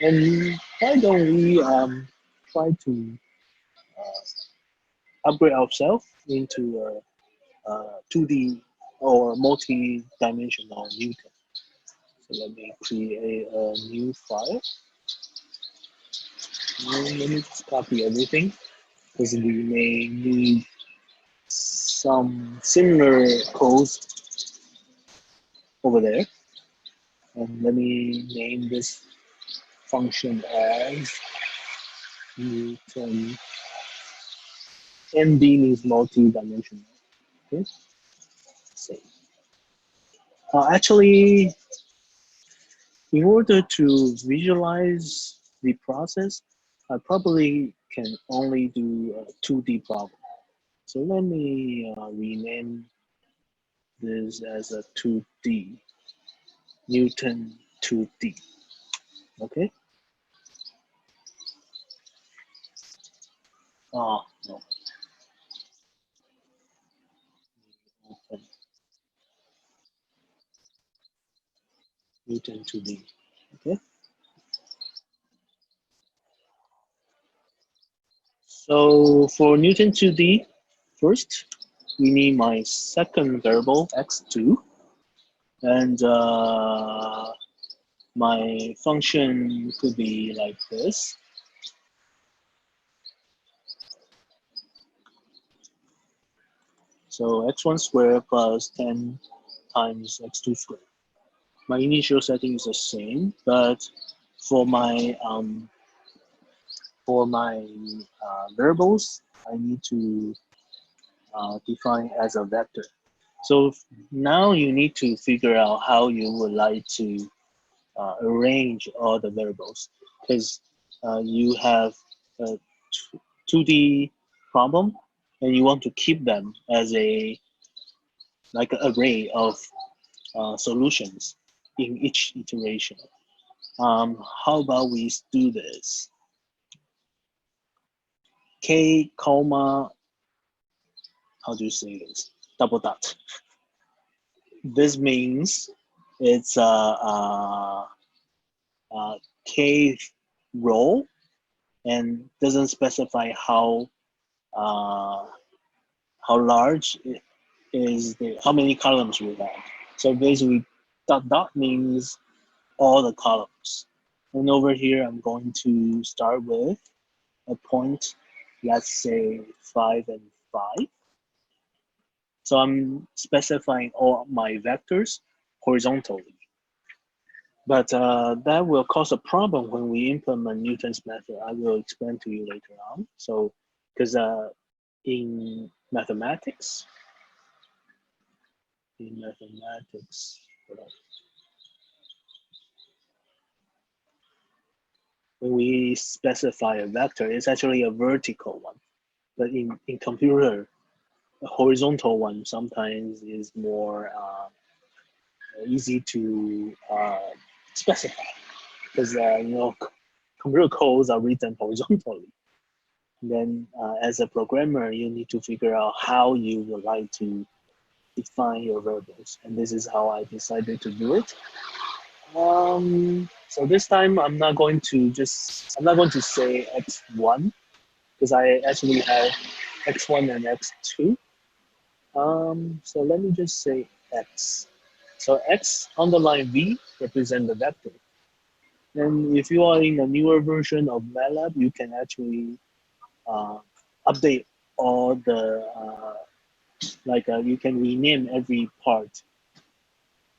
And why don't we try to upgrade ourselves into a 2D or multi-dimensional Newton? So let me create a new file. And let me just copy everything because we may need some similar codes over there. And let me name this function as Newton. MD means multi-dimensional. Okay, save. Actually, in order to visualize the process, I probably can only do a 2D problem. So let me rename this as a 2D, Newton 2D. Okay. Oh, no. Open Newton 2D. Okay. So for Newton 2D, first, we need my second variable, x2. And my function could be like this. So x1 squared plus 10 times x2 squared. My initial setting is the same, but for my variables, I need to define as a vector. So now you need to figure out how you would like to arrange all the variables, because you have a 2D problem and you want to keep them as a like an array of solutions in each iteration. How about we do this? K comma, how do you say this? Double dot. This means it's K row and doesn't specify uh, how large it is how many columns we have. So basically, dot dot means all the columns. And over here, I'm going to start with a point, let's say 5 and 5. So I'm specifying all my vectors horizontally. But that will cause a problem when we implement Newton's method. I will explain to you later on. So, because in mathematics, when we specify a vector, it's actually a vertical one. But in computer, a horizontal one sometimes is more easy to specify because computer codes are written horizontally. Then as a programmer, you need to figure out how you would like to define your variables, and this is how I decided to do it. So this time I'm not going to say x1 because I actually have x1 and x2. So let me just say x. So x underline v represent the vector. And if you are in a newer version of Matlab, you can actually update all the you can rename every part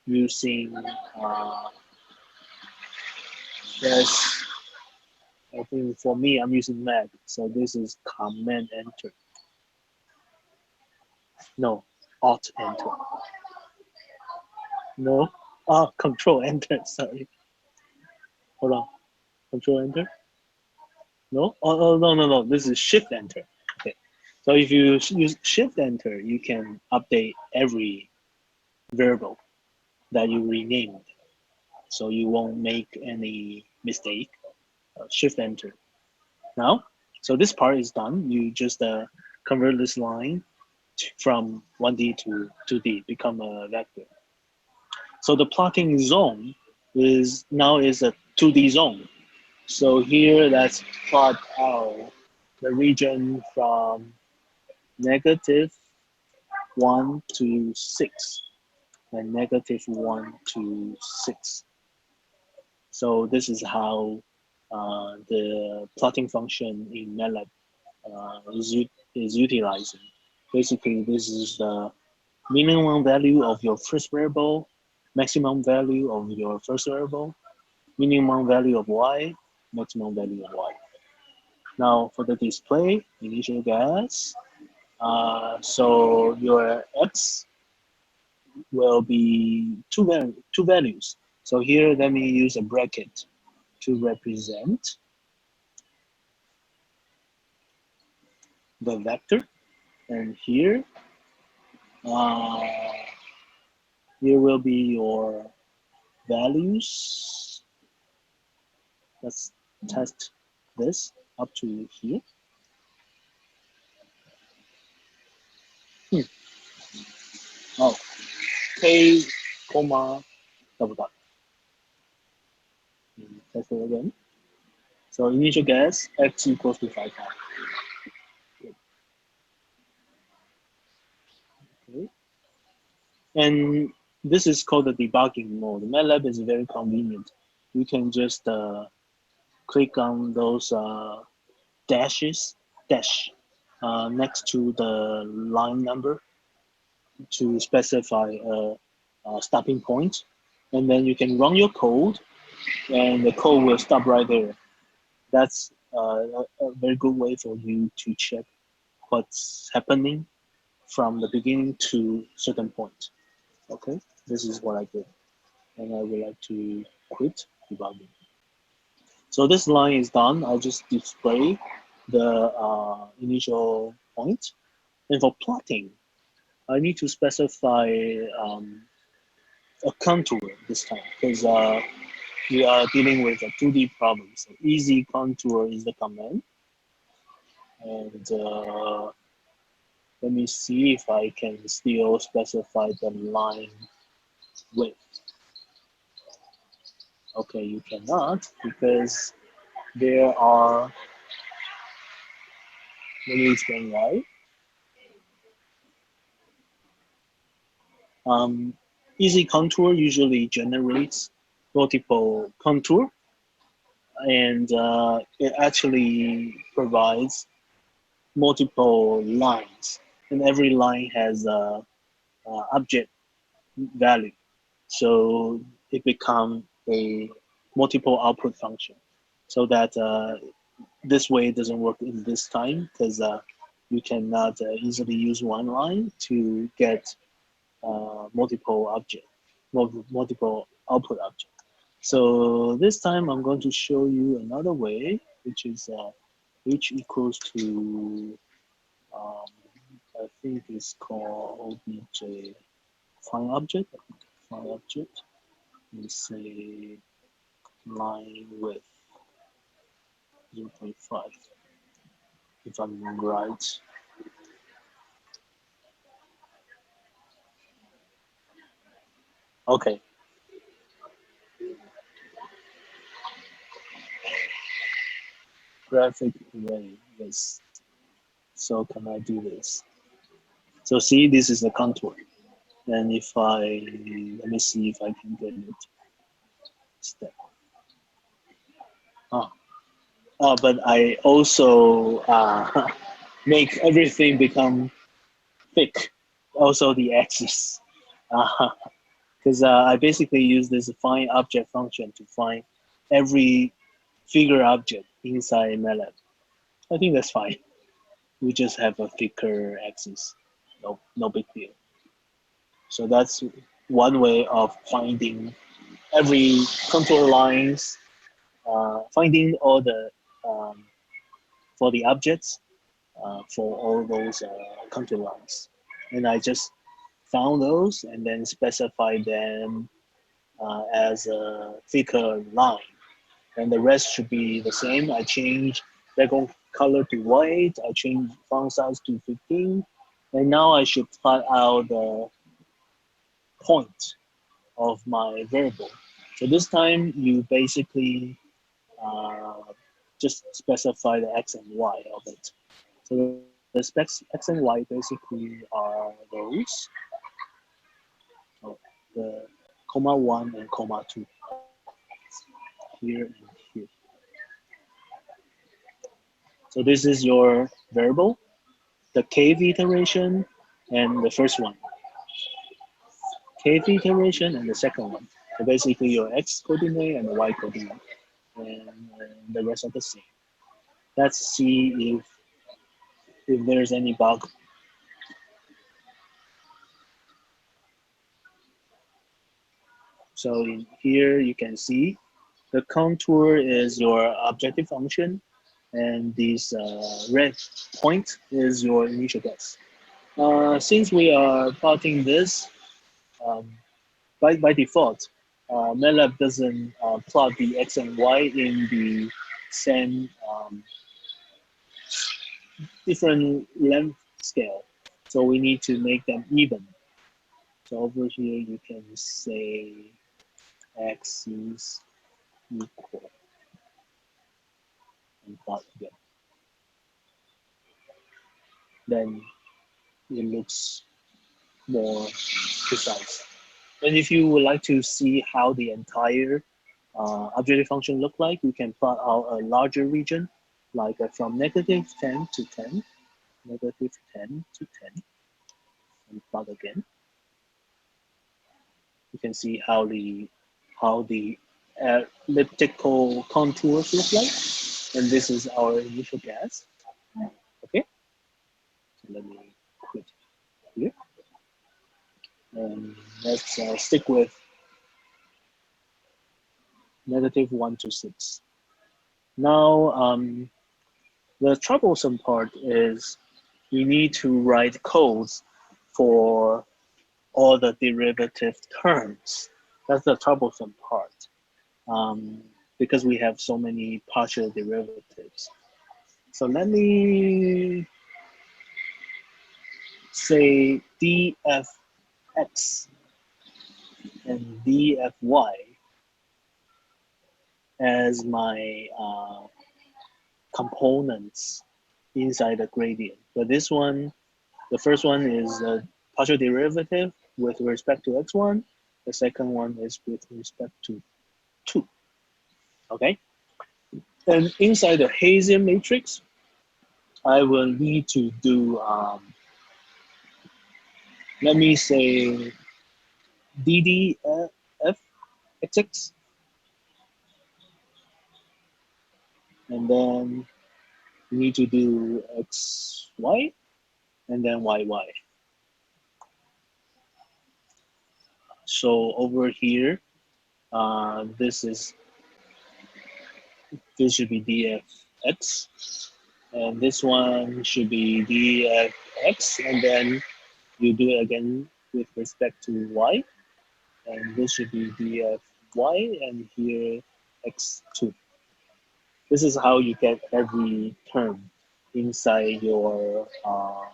using yes. I think for me, I'm using Mac, so this is Command Enter. No, Alt Enter. No, Control Enter. Sorry, hold on. Control Enter. No, no. This is Shift Enter. Okay, so if you use Shift Enter, you can update every variable that you renamed, so you won't make any mistake. Shift Enter. Now, so this part is done. You just convert this line from 1D to 2D, become a vector. So the plotting zone is now a 2D zone. So here, let's plot out the region from -1 to 6 and -1 to 6. So this is how the plotting function in Matlab is utilizing. Basically, this is the minimum value of your first variable, maximum value of your first variable, minimum value of y, maximum value of y. Now for the display, initial guess. So your x will be two values. So here, let me use a bracket to represent the vector. And uh, here will be your values. Let's test this up to here. Oh, k comma double dot. Test it again. So initial guess x equals to 5 times. Okay. And this is called the debugging mode. Matlab is very convenient. You can just click on those dash next to the line number to specify a stopping point, and then you can run your code, and the code will stop right there. That's a very good way for you to check what's happening from the beginning to certain point. Okay, this is what I did, and I would like to quit debugging. So this line is done. I just display the initial point, and for plotting, I need to specify a contour this time because we are dealing with a 2D problem. So easy contour is the command, and let me see if I can still specify the line width. Okay, you cannot because there are, let me explain why. Um, easy contour usually generates multiple contour, and it actually provides multiple lines, and every line has a object value. So it becomes a multiple output function. So that this way it doesn't work in this time because you cannot easily use one line to get multiple object, multiple output object. So this time I'm going to show you another way, which is h equals to um, I think it's called obj find object. Find object. Let me say line width 0.5 if I'm right. Okay, graphic array. Yes. So can I do this? So see, this is the contour. And if I let me see if I can get it. Step. Oh, but I also make everything become thick. Also the axis. Because I basically use this find object function to find every figure object inside Matlab. I think that's fine. We just have a thicker axis. No big deal. So that's one way of finding every contour lines, finding all the um, for the objects for all those contour lines. And I just found those and then specify them as a thicker line. And the rest should be the same. I change background color to white. I change font size to 15. And now I should plot out the point of my variable. So this time you basically just specify the x and y of it. So the specs x and y basically are those, oh, the comma 1 and comma 2 here and here. So this is your variable, the kth iteration, and the first one. Kth iteration and the second one. So basically your x coordinate and the y coordinate, and the rest are the same. Let's see if there's any bug. So in here you can see the contour is your objective function, and this red point is your initial guess. Since we are plotting this, um, by default, Matlab doesn't plot the x and y in the same different length scale. So we need to make them even. So over here you can say x is equal and plot again. Then it looks more precise. And if you would like to see how the entire objective function look like, you can plot out a larger region, like from negative 10 to 10, negative 10 to 10, and plot again. You can see how the elliptical contours look like. And this is our initial guess. Okay, so let me quit here. And let's stick with negative 1 to 6. Now, the troublesome part is you need to write codes for all the derivative terms. That's the troublesome part, because we have so many partial derivatives. So let me say dfx and dfy as my components inside the gradient. But this one, the first one is a partial derivative with respect to x1. The second one is with respect to 2. Okay? And inside the Bayesian matrix, I will need to do, let me say, ddfxx, and then you need to do xy, and then yy. So over here, this should be dfx, and this one should be dfx, and then you do it again with respect to y, and this should be dfy, and here x2. This is how you get every term inside your uh,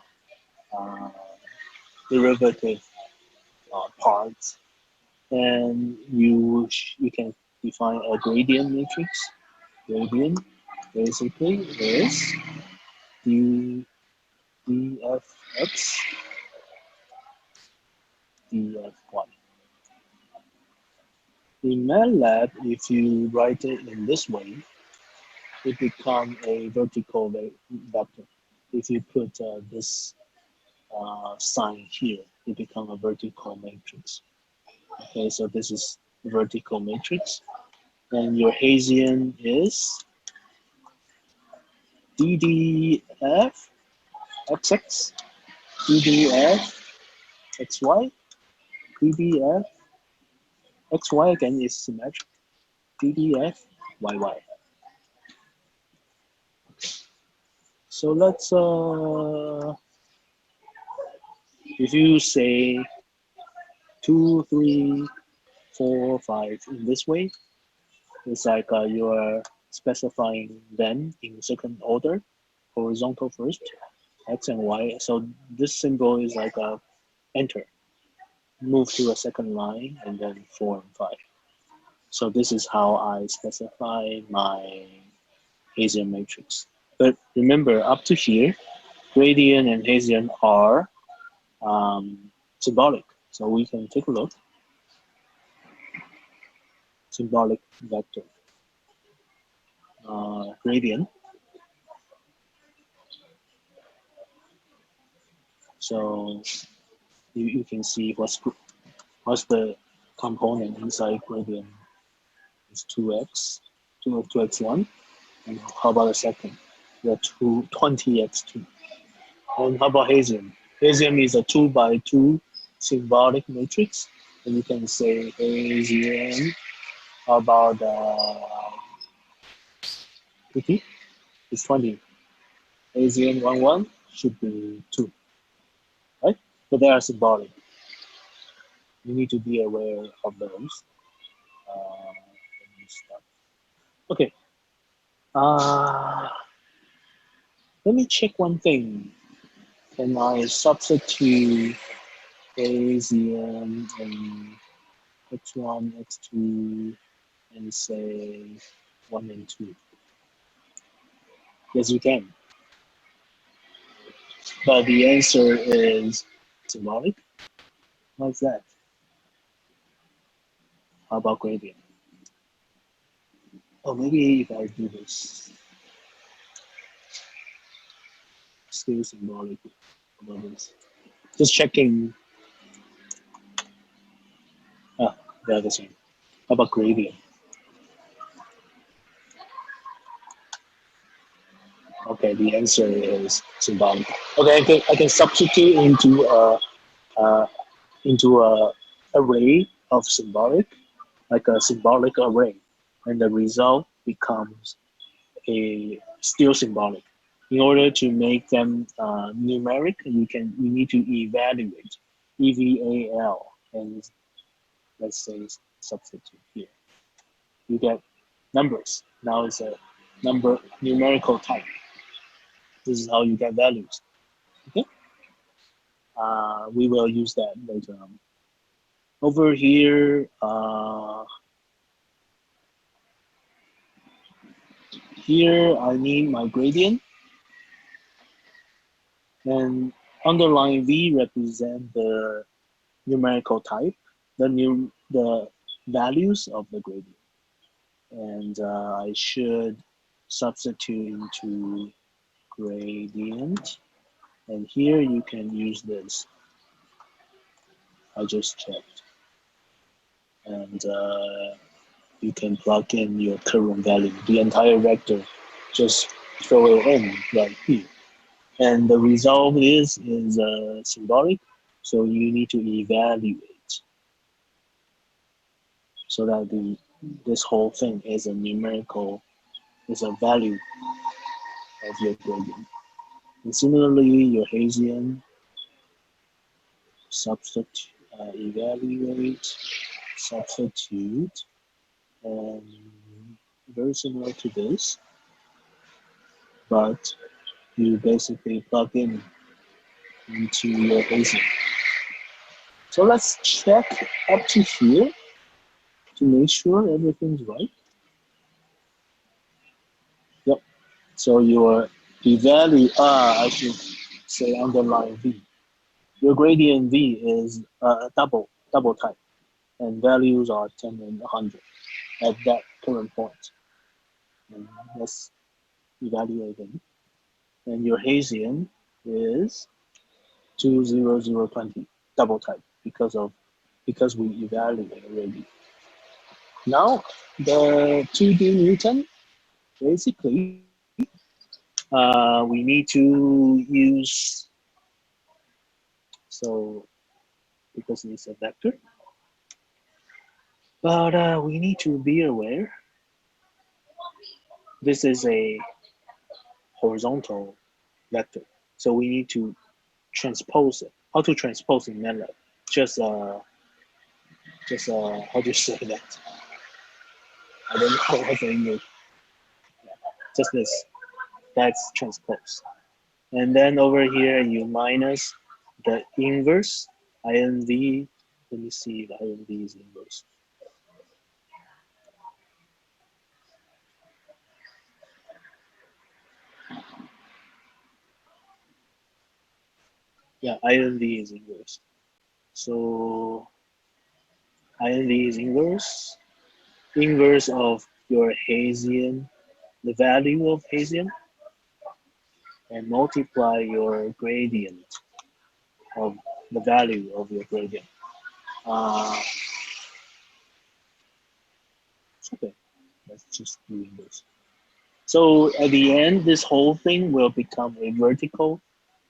derivative parts, and you can define a gradient matrix. Gradient basically is dfx dfy. In Matlab, if you write it in this way, it becomes a vertical vector. If you put this sign here, it becomes a vertical matrix. Okay, so this is vertical matrix, and your Bayesian is ddf xx, ddf xy, ddf xy again is symmetric, ddf yy. So let's if you say 2, 3, 4, 5 in this way, it's like you are specifying them in second order, horizontal first, x and y. So this symbol is like a enter, move to a second line, and then 4 and 5. So this is how I specify my Bayesian matrix. But remember, up to here, gradient and Bayesian are symbolic. So we can take a look. Symbolic vector gradient. So you can see what's the component inside gradient is 2x, 2x1. And how about the second? The 20x2. And how about Bayesian? Bayesian is a 2 by 2 symbolic matrix. And you can say Bayesian about 50 is 20. Bayesian 1 should be 2, right? But they are symbolic. You need to be aware of those. Let me start. Okay. Uh, let me check one thing. Can I substitute Bayesian and x1, x2, and say 1 and 2? Yes, you can. But the answer is symbolic. What's that? How about gradient? Oh, maybe if I do this, still symbolic. How about this? Just checking. Ah, they're the same. How about gradient? Okay, the answer is symbolic. Okay, I can substitute uh, into a array of symbolic, like a symbolic array, and the result becomes a still symbolic. In order to make them numeric, you need to evaluate EVAL, and let's say substitute here. You get numbers. Now it's a number numerical type. This is how you get values. Okay, we will use that later on. Over here, here I need my gradient, and underline V represent the numerical type, the values of the gradient, and I should substitute into gradient, and here you can use this. I just checked, and you can plug in your current value, the entire vector, just throw it in right here. And the result is symbolic, so you need to evaluate so that this whole thing is a numerical, is a value of your gradient. And similarly, your Bayesian substitute, evaluate, substitute, and very similar to this, but you basically plug in into your Bayesian. So let's check up to here to make sure everything's right. Yep. So your p-value, I should say underline V. Your gradient V is double type, and values are 10 and 100 at that current point. And let's evaluate them. And your Bayesian is 20020 double type because we evaluate already. Now the 2D Newton, basically we need to use, so because it's a vector, but we need to be aware this is a horizontal vector, so we need to transpose it. How to transpose in Matlab? Just how do you say that? I don't know what's the English. Yeah, just this. That's transpose. And then over here you minus the inverse INV. Let me see if INV is inverse. Yeah, INV is inverse. So INV is inverse of your Hessian, the value of Hessian, and multiply your gradient of the value of your gradient. Uh, okay, let's just do inverse. So at the end, this whole thing will become a vertical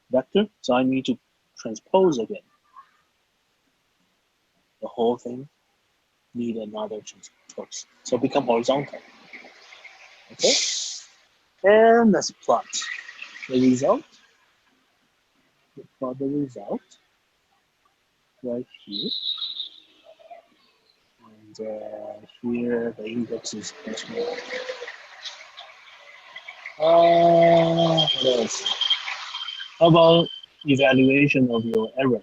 vector. So I need to transpose again. The whole thing need another transpose. So become horizontal. Okay? And let's plot the result. Plot the result right here. And here the index is much more. What else? How about evaluation of your error?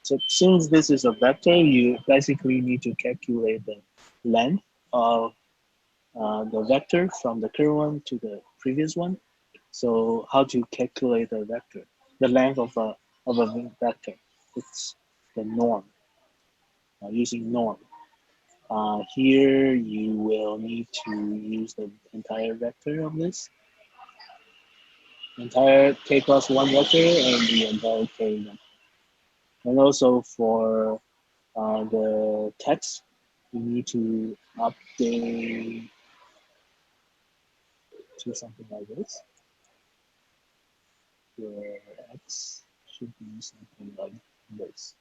So since this is a vector, you basically need to calculate the length of the vector from the current one to the previous one. So how to calculate the vector, the length of a vector? It's the norm, using norm. Here you will need to use the entire vector of this, entire k plus 1 vector and the entire k vector. And also for the text, you need to update to something like this, where x should be something like this.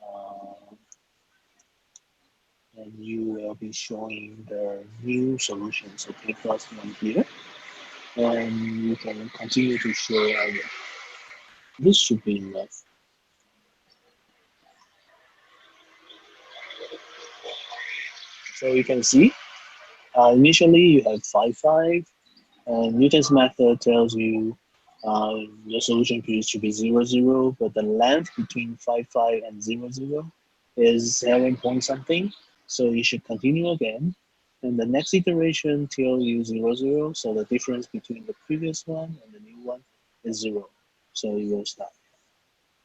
Uh, and you will be showing the new solution, so k plus 1 here, and you can continue to show other. This should be enough. So you can see, initially you have 5, 5, and Newton's method tells you your solution period should be 0, 0, but the length between 5, 5 and 0, 0 is 7 point something. So you should continue again. And the next iteration tells you 0, 0. So the difference between the previous one and the new one is 0. So you will stop.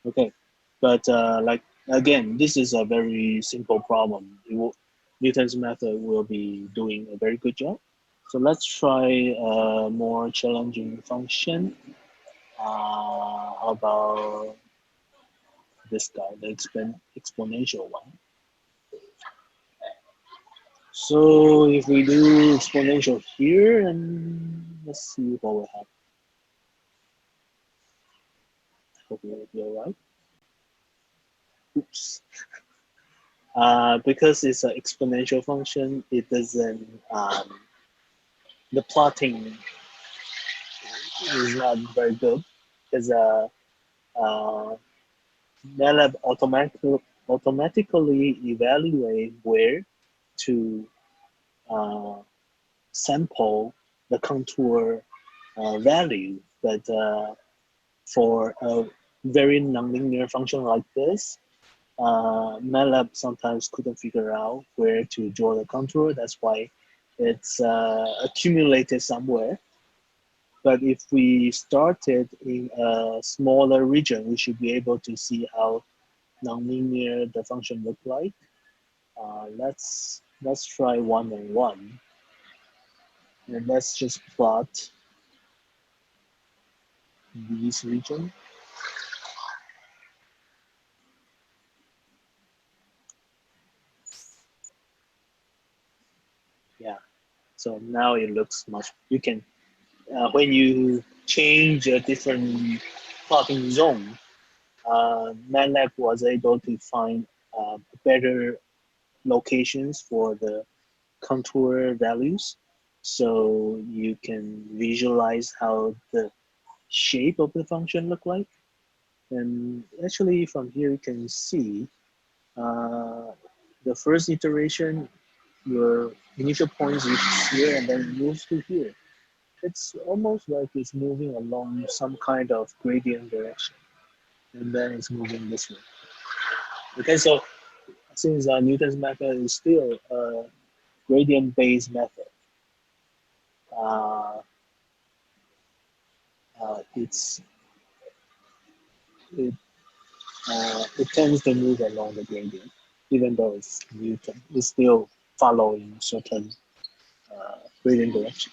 Okay. But like again, this is a very simple problem. Newton's method will be doing a very good job. So let's try a more challenging function. How about this guy, the exponential one? So if we do exponential here, and let's see what will happen. Hope it will be all right. Oops. Because it's an exponential function, it doesn't. The plotting is not very good because Matlab automatically evaluate where to uh, sample the contour value, but for a very nonlinear function like this, Matlab sometimes couldn't figure out where to draw the contour. That's why it's accumulated somewhere. But if we started in a smaller region, we should be able to see how nonlinear the function look like. Let's try 1 and 1, and let's just plot these region. Yeah. So now it looks much. You can when you change a different plotting zone, MATLAB was able to find better locations for the contour values, so you can visualize how the shape of the function look like. And actually, from here you can see uh, the first iteration, your initial point is here and then moves to here. It's almost like it's moving along some kind of gradient direction, and then it's moving this way. Okay, so since Newton's method is still a gradient-based method, uh, it's it tends to move along the gradient, even though it's Newton. It's still following certain gradient direction.